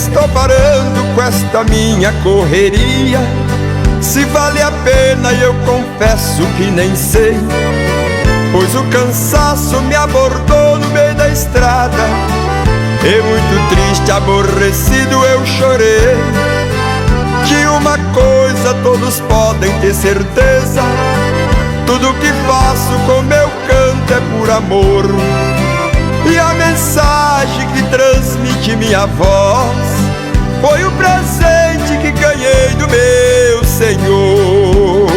Estou parando com esta minha correria, se vale a pena eu confesso que nem sei, pois o cansaço me abordou no meio da estrada, e muito triste, aborrecido eu chorei. De uma coisa todos podem ter certeza, tudo que faço com meu canto é por amor, e a mensagem que transmite minha voz foi o presente que ganhei do meu Senhor.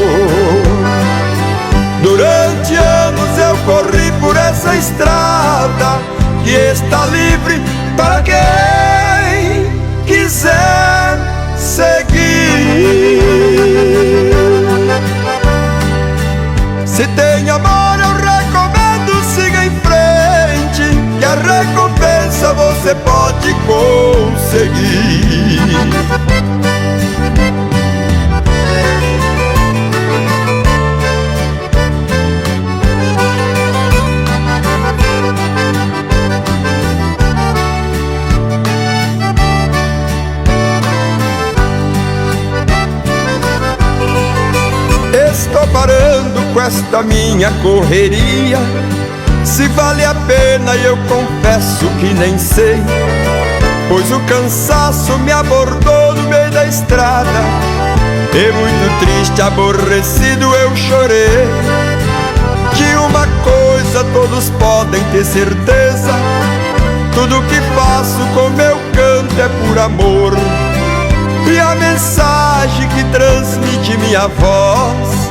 Durante anos eu corri por essa estrada que está livre para quem quiser seguir. Se tem amor eu recomendo, siga em frente, que a recompensa você pode conseguir. Estou parando com esta minha correria, se vale a pena eu confesso que nem sei, pois o cansaço me abordou no meio da estrada, e muito triste, aborrecido eu chorei. De uma coisa todos podem ter certeza, tudo que faço com meu canto é por amor, e a mensagem que transmite minha voz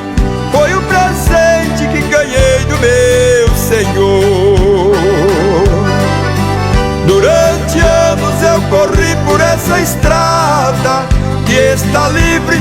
foi o presente que ganhei do meu Senhor. Durante anos eu corri por essa estrada que está livre